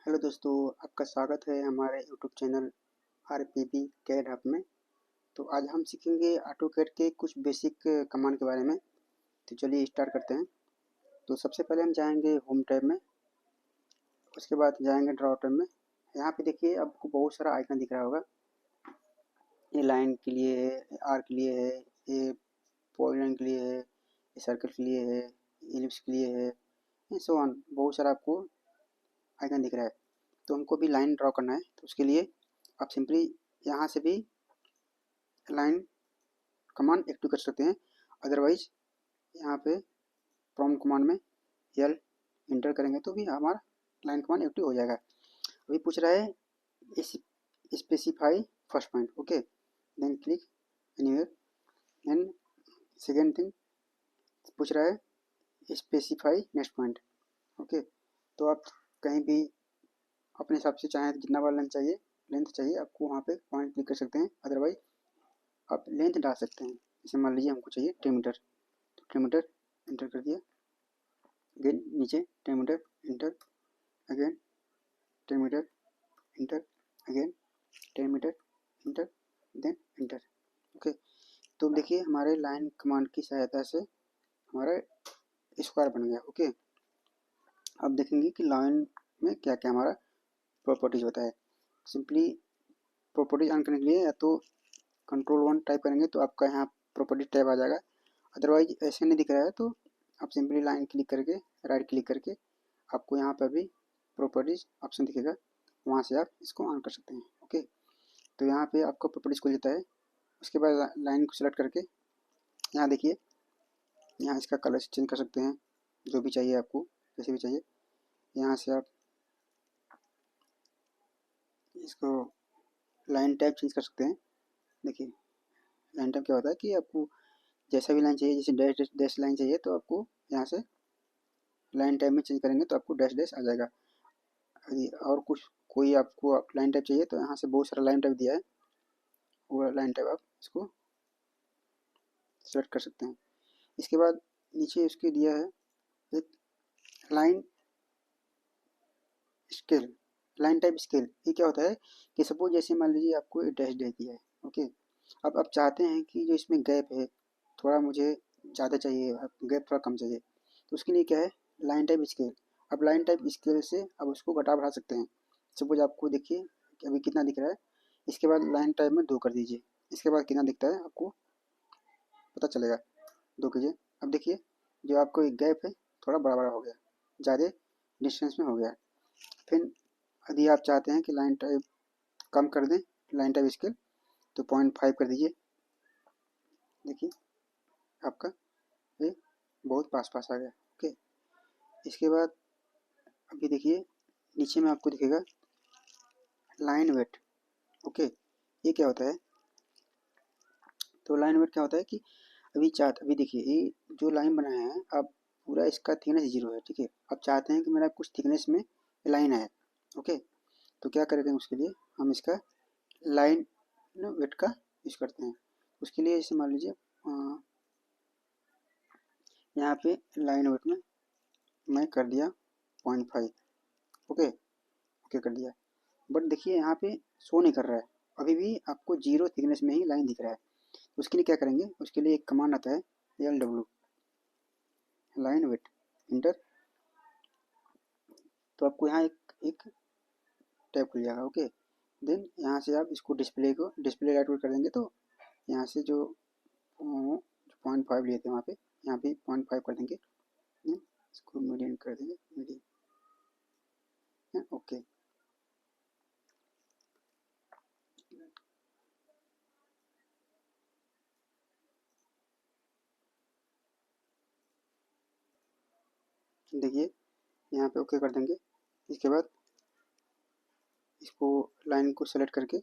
Hello दोस्तों, आपका स्वागत है हमारे YouTube channel RPP CAD hub में। तो आज हम सीखेंगे ऑटोकैड के कुछ बेसिक कमांड के बारे में। तो चलिए स्टार्ट करते हैं। तो सबसे पहले हम जाएंगे होम टैब में, उसके बाद जाएंगे ड्रॉ टैब में। यहाँ पे देखिए आपको बहुत सारा आइकन दिख रहा होगा। ये लाइन के लिए है, आर के लिए है, ये पॉलीगॉन के लिए है, ये सर्कल के लिए है, इलिप्स के लिए है, सो ऑन। बहुत सारा आपको आइकन दिख रहा है। तो हमको भी लाइन ड्रॉ करना है, तो उसके लिए आप सिंपली यहाँ से भी लाइन कमांड एक्टिव कर सकते हैं। अदरवाइज यहाँ पे प्रॉम्प्ट कमांड में यल इंटर करेंगे तो भी हमारा लाइन कमांड एक्टिव हो जाएगा। अभी पूछ रहा है specify first point, okay, then click anywhere. And second thing पूछ रहा है स्पेसिफाई नेक्स्ट पॉइंट, ओके। तो आप कहीं भी अपने हिसाब से चाहें जितना बार लेंथ चाहिए आपको वहाँ पे पॉइंट क्लिक कर सकते हैं। अदरवाइज आप लेंथ डाल सकते हैं। जैसे मान लीजिए हमको चाहिए 10 मीटर, तो 10 मीटर इंटर कर दिया। अगेन नीचे 10 metre enter, again 10 metre enter, again 10 metre enter, then enter, okay. तो देखिए हमारे लाइन कमांड की सहायता से हमारा स्क्वायर बन गया, ओके। अब देखेंगे कि लाइन में क्या क्या हमारा प्रॉपर्टीज होता है। सिंपली प्रॉपर्टीज ऑन करने के लिए या तो कंट्रोल 1 टाइप करेंगे तो आपका यहाँ प्रॉपर्टी टैब आ जाएगा। अदरवाइज ऐसे नहीं दिख रहा है तो आप सिंपली लाइन क्लिक करके राइट क्लिक करके आपको यहाँ पर भी प्रॉपर्टीज ऑप्शन दिखेगा, वहाँ से आप इसको ऑन कर सकते हैं, ओके। तो यहाँ पे आपको प्रॉपर्टीज खुल जाता है। उसके बाद लाइन को सिलेक्ट करके यहाँ देखिए, यहाँ इसका कलर चेंज कर सकते हैं, जो भी चाहिए आपको, जैसे भी चाहिए। यहाँ से आप इसको लाइन टाइप चेंज कर सकते हैं। देखिए लाइन टाइप क्या होता है कि आपको जैसा भी लाइन चाहिए, जैसे डैश डैश लाइन चाहिए तो आपको यहाँ से लाइन टाइप में चेंज करेंगे तो आपको डैश डैश आ जाएगा। और कुछ कोई आपको लाइन टाइप चाहिए तो यहाँ से बहुत सारा लाइन टाइप दिया है, वो लाइन टाइप आप इसको सेलेक्ट कर सकते हैं। इसके बाद नीचे उसके दिया है एक line scale, line type scale. ये क्या होता है कि सपोज जैसे मान लीजिए आपको एक डैश डैश दिया है, ओके। अब आप चाहते हैं कि जो इसमें गैप है थोड़ा मुझे ज़्यादा चाहिए, गैप थोड़ा कम चाहिए, तो उसके लिए क्या है लाइन टाइप स्केल। अब लाइन टाइप स्केल से अब उसको घटा बढ़ा सकते हैं। सपोज आपको देखिए कि अभी कितना दिख रहा है, इसके बाद लाइन टाइप में 2 कर दीजिए, इसके बाद कितना दिखता है आपको पता चलेगा। 2 कीजिए। अब देखिए जो आपको एक गैप है थोड़ा बड़ा बड़ा हो गया, ज़्यादा डिस्टेंस में हो गया। फिर यदि आप चाहते हैं कि लाइन टाइप कम कर दें लाइन टाइप स्केल, तो 0.5 कर दीजिए। देखिए आपका ये बहुत पास पास आ गया, ओके। इसके बाद अभी देखिए नीचे में आपको दिखेगा लाइन वेट, ओके। ये क्या होता है, तो लाइन वेट क्या होता है कि अभी देखिए ये जो लाइन बनाया है आप पूरा इसका थिकनेस 0 है, ठीक है। आप चाहते हैं कि मेरा कुछ थिकनेस में लाइन है, ओके। तो क्या करेंगे उसके लिए हम इसका लाइन वेट का यूज़ करते हैं। उसके लिए जैसे मान लीजिए यहाँ पे लाइन वेट में मैं कर दिया 0.5, ओके, ओके कर दिया। बट देखिए यहाँ पे शो नहीं कर रहा है, अभी भी आपको 0 थिकनेस में ही लाइन दिख रहा है। उसके लिए क्या करेंगे, उसके लिए एक कमांड आता है LW लाइन वेट इंटर। तो आपको यहाँ एक टैब खुल जाएगा, ओके। देन यहाँ से आप इसको डिस्प्ले लाइट कर देंगे तो यहाँ से जो 0.5 लिए थे वहाँ पे यहाँ पे 0.5 कर देंगे। इसको मीडियम कर देंगे, मीडियम, ओके। देखिए यहाँ पे ओके कर देंगे। इसके बाद इसको लाइन को सेलेक्ट करके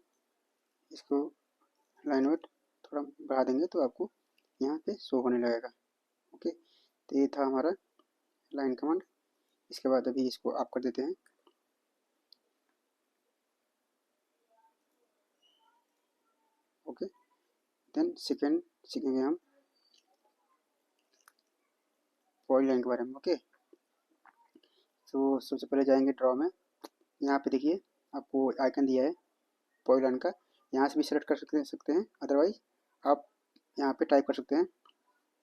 इसको लाइन वेट थोड़ा बढ़ा देंगे तो आपको यहाँ पे शो होने लगेगा, ओके। तो ये था हमारा लाइन कमांड। इसके बाद अभी इसको ऑफ कर देते हैं, ओके। देन सेकेंड सीखेंगे हम पॉइंट लाइन के बारे में, ओके। तो सबसे पहले जाएंगे ड्रॉ में, यहाँ पे देखिए आपको आइकन दिया है पॉलीलाइन का, यहाँ से भी सेलेक्ट कर सकते हैं। अदरवाइज आप यहाँ पे टाइप कर सकते हैं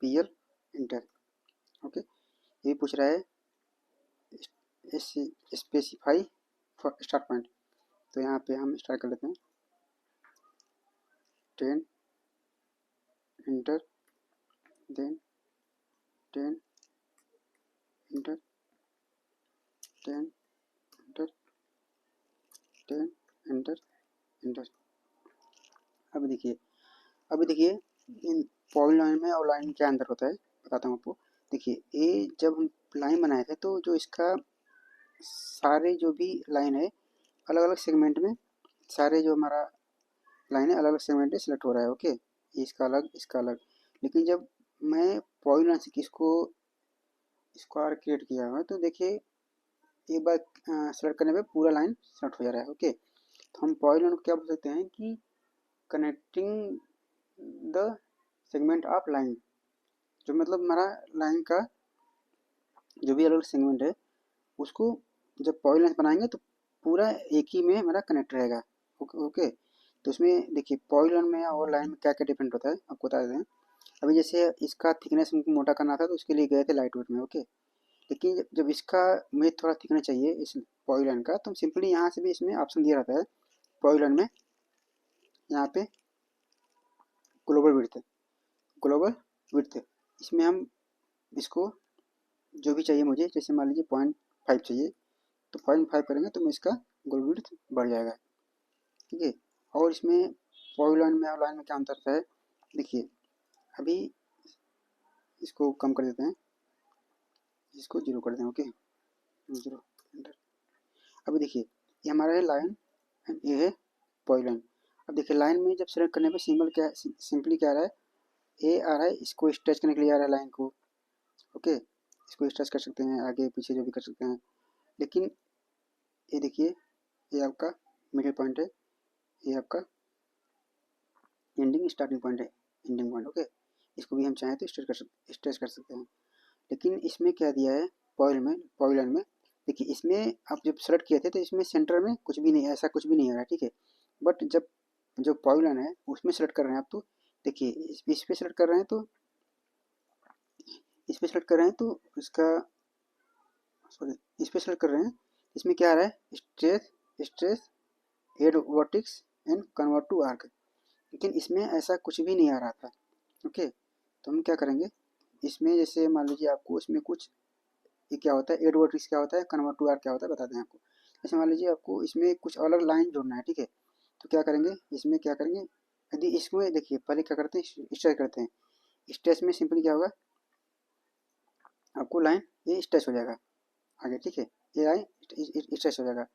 PL इंटर। ओके, ये पूछ रहा है स्पेसिफाई स्टार्ट पॉइंट, तो यहाँ पे हम स्टार्ट कर लेते हैं 10 enter, then 10 enter, 10 enter, 10 enter, enter. अभी देखिए इन पॉलीलाइन में और लाइन में क्या अंतर होता है बताता हूँ आपको। देखिए ये जब हम लाइन बनाए थे तो जो इसका सारे जो भी लाइन है अलग अलग सेगमेंट में, सारे जो हमारा लाइन है अलग अलग सेगमेंट में सिलेक्ट हो रहा है। ओके, इसका अलग इसका अलग। लेकिन जब मैं पॉलीलाइन से इसको स्क्वायर क्रिएट किया हुआ है तो देखिए एक बार सेलेक्ट करने पे पूरा लाइन सेलेक्ट हो जा रहा है। ओके, तो हम पॉलीलाइन को क्या बोल सकते हैं कि connecting the segment of line, जो मतलब हमारा लाइन का जो भी अलग अलग सेगमेंट है उसको जब पॉलीलाइन बनाएंगे तो पूरा एक ही में हमारा कनेक्ट रहेगा। ओके ओके, तो उसमें देखिए पॉलीलाइन में और लाइन में क्या क्या डिफरेंट होता है आपको बता देते हैं। अभी जैसे इसका थिकनेस हमको मोटा करना था तो उसके लिए गए थे लाइट वेट में। ओके, लेकिन जब इसका मुझे थोड़ा थिकनेस चाहिए इस पॉलीलाइन का, तो हम सिंपली यहाँ से भी इसमें ऑप्शन दिया रहता है पॉलीलाइन में, यहाँ पे ग्लोबल विड्थ, ग्लोबल विड्थ, इसमें हम इसको जो भी चाहिए मुझे, जैसे मान लीजिए 0.5 चाहिए तो 0.5 करेंगे तो मैं इसका ग्लोबल विड्थ बढ़ जाएगा। ठीक है, और इसमें पॉलीलाइन में और लाइन में क्या अंतर है देखिए। अभी इसको कम कर देते हैं, इसको 0 कर दें। Okay, 0 enter. अभी देखिए ये हमारा है लाइन एंड ये है पॉलीलाइन। अब देखिए लाइन में जब सेलेक्ट करने पे सिंबल क्या सिंपली क्या आ रहा है, ए आ रहा है, इसको स्ट्रेच करने के लिए आ रहा है लाइन को। ओके, इसको स्ट्रेच कर सकते हैं, आगे पीछे जो भी कर सकते हैं। लेकिन ये देखिए ये आपका मिडिल पॉइंट है, ये आपका एंडिंग स्टार्टिंग पॉइंट है, एंडिंग पॉइंट। ओके, इसको भी हम चाहें तो स्ट्रेच कर सकते हैं। लेकिन इसमें क्या दिया है पॉलीलाइन में देखिए, इसमें आप जब सेलेक्ट किए थे तो इसमें सेंटर में कुछ भी नहीं, ऐसा कुछ भी नहीं आ रहा है। ठीक है, बट जब जो पॉलीलाइन है उसमें सेलेक्ट कर रहे हैं आप, तो देखिए इस पे सेलेक्ट कर रहे हैं तो इस पे सेलेक्ट कर रहे हैं तो इसका सॉरी इस पे सेलेक्ट कर रहे हैं, इसमें क्या आ रहा है stretch stretch add vertex and convert to arc, लेकिन इसमें ऐसा कुछ भी नहीं आ रहा था। ओके, तो हम क्या करेंगे इसमें, जैसे मान लीजिए आपको इसमें कुछ ये क्या होता है एड वर्टिक्स क्या होता है, कन्वर्ट टू आर्क क्या होता है बताते हैं आपको। जैसे मान लीजिए आपको इसमें कुछ अलग लाइन जोड़ना है। ठीक है, तो क्या करेंगे इसमें क्या करेंगे, यदि इसमें देखिए पहले क्या करते हैं स्ट्रेच करते हैं, स्ट्रेच में सिंपली क्या होगा आपको लाइन ये स्ट्रेच हो जाएगा आगे। ठीक है, ये लाइन स्ट्रेच हो जाएगा।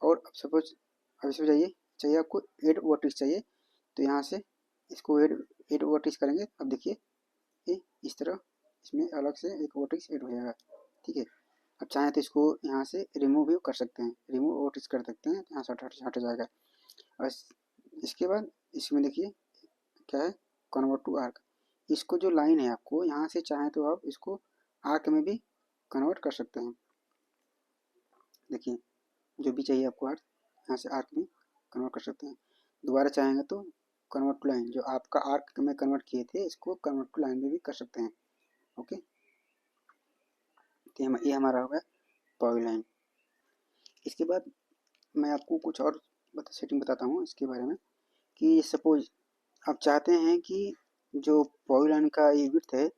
और अब सपोज अब इसमें जाइए चाहिए आपको एड वर्टिक्स चाहिए, तो यहाँ से इसको एड वर्टिक्स करेंगे। अब देखिए ये इस तरह इसमें अलग से एक वर्टिक्स एड हो जाएगा। ठीक है, अब चाहें तो इसको यहाँ से रिमूव भी कर सकते हैं, रिमूव वर्टिक्स कर सकते हैं, यहाँ से हट जाएगा। और इसके बाद इसमें देखिए क्या है कन्वर्ट टू आर्क, इसको जो लाइन है आपको यहाँ से चाहें तो आप इसको आर्क में भी कन्वर्ट कर सकते हैं। देखिए जो भी चाहिए आपको आर्क, यहाँ से आर्क में कन्वर्ट कर सकते हैं। दोबारा चाहेंगे तो कन्वर्ट टू लाइन, जो आपका आर्क में कन्वर्ट किए थे इसको कन्वर्ट टू लाइन में भी कर सकते हैं। ओके, तो ये हमारा हो गया पॉलीलाइन। इसके बाद मैं आपको कुछ और सेटिंग बताता हूँ इसके बारे में, कि सपोज आप चाहते हैं कि जो पॉलीलाइन का ये विड्थ है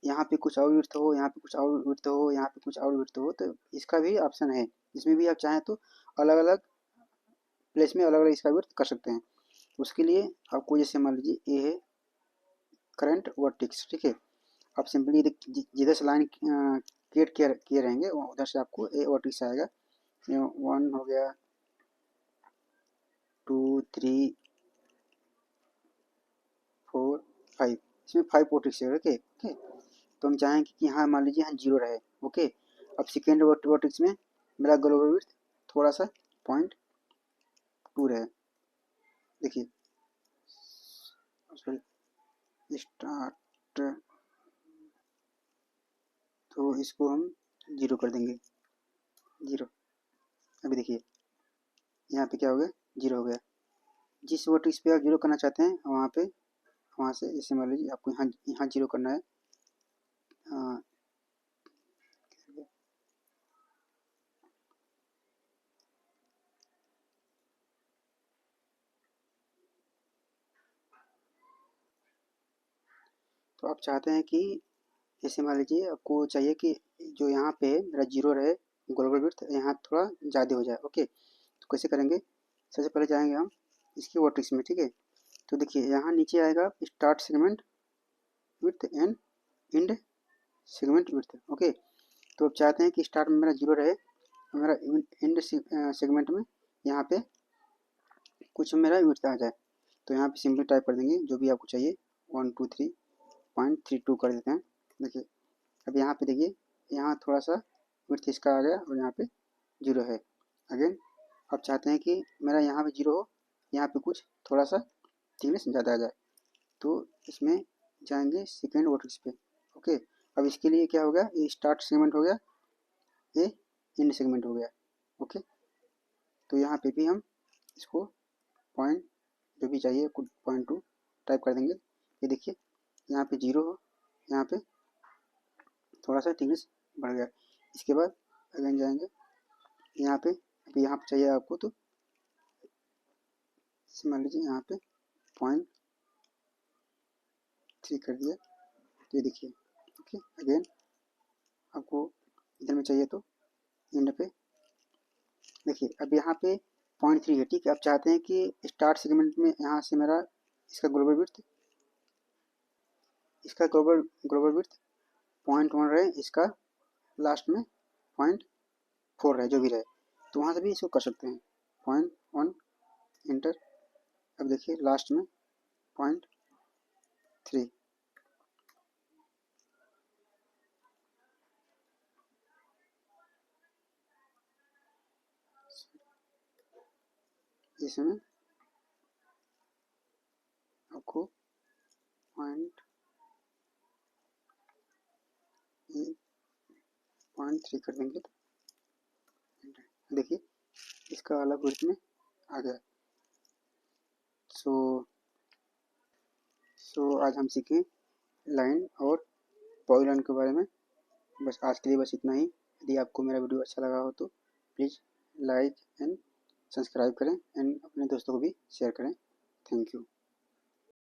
यहाँ पे कुछ और विड्थ हो, यहाँ पे कुछ और विड्थ हो, यहाँ पे कुछ और विड्थ हो, तो इसका भी ऑप्शन है, इसमें भी आप चाहें तो अलग अलग प्लेस में अलग अलग इसका विड्थ कर सकते हैं। उसके लिए आपको जैसे मान लीजिए ये है करंट वर्टिक्स। ठीक है, आप सिंपली जिधर से लाइन क्रिएट किए रहेंगे उधर से आपको ए वर्टिक्स आएगा। 1 हो गया, 2 3 4 5, इसमें 5 वर्टिक्स है। ओके ओके, तो हम चाहेंगे कि यहाँ मान लीजिए यहाँ 0 रहे। ओके, अब सेकेंड वर्टिक्स में मेरा ग्लोबल विड्थ थोड़ा सा 0.2 रहे। देखिए स्टार्ट, तो इसको हम 0 कर देंगे, 0। अभी देखिए यहाँ पे क्या हो गया, 0 हो गया। जिस वर्टेक्स पे आप 0 करना चाहते हैं वहाँ पे, वहाँ से जैसे मान लीजिए आपको यहाँ 0 करना है। तो आप चाहते हैं कि जैसे मान लीजिए आपको चाहिए कि जो यहाँ पे मेरा 0 रहे, ग्लोबल विड्थ यहाँ थोड़ा ज़्यादा हो जाए। ओके, तो कैसे करेंगे, सबसे पहले जाएंगे हम इसकी वर्टेक्स में। ठीक है, तो देखिए यहाँ नीचे आएगा start segment width and and segment width. Okay, तो अब चाहते हैं कि स्टार्ट में मेरा 0 रहे, मेरा एंड सेगमेंट में यहाँ पे कुछ मेरा विड्थ आ जाए। तो यहाँ पे सिंपली टाइप कर देंगे जो भी आपको चाहिए, 123.32 कर देते हैं। देखिए अब यहाँ पे देखिए, यहाँ थोड़ा सा विड्थ इसका आ गया और यहाँ पे 0 है। अगेन अब चाहते हैं कि मेरा यहाँ पे 0 हो, यहाँ पे कुछ थोड़ा सा थिकनेस ज़्यादा आ जाए, तो इसमें जाएंगे सेकेंड वर्टेक्स पे। ओके, अब इसके लिए क्या हो गया, ये स्टार्ट सेगमेंट हो गया, ये एंड सेगमेंट हो गया। ओके, तो यहाँ पे भी हम इसको पॉइंट जो भी चाहिए कुछ 0.2 टाइप कर देंगे। ये देखिए यहाँ पे 0 हो, यहाँ पे थोड़ा सा थिकनेस बढ़ गया। इसके बाद अगेन जाएंगे यहाँ पे, अभी यहाँ पे चाहिए आपको, तो मान लीजिए यहाँ पे 0.3 कर दिया। तो ये देखिए, ओके अगेन आपको इधर में चाहिए तो एंड पे देखिए, अब यहाँ पे 0.3 है। ठीक है, अब चाहते हैं कि स्टार्ट सेगमेंट में यहाँ से मेरा इसका ग्लोबल विड्थ, इसका ग्लोबल विड्थ 0.1 रहे, इसका लास्ट में 0.4 रहे, जो भी रहे, तो वहाँ से भी इसको कर सकते हैं। 0.1 इंटर, अब देखिए लास्ट में 0.3। इसमें आपको 0.3 कर देंगे, तो देखिए इसका अलग विड्थ में आ गया। सो आज हम सीखें लाइन और पॉलीलाइन के बारे में। बस आज के लिए बस इतना ही। यदि आपको मेरा वीडियो अच्छा लगा हो तो प्लीज़ लाइक एंड सब्सक्राइब करें एंड अपने दोस्तों को भी शेयर करें। Thank you.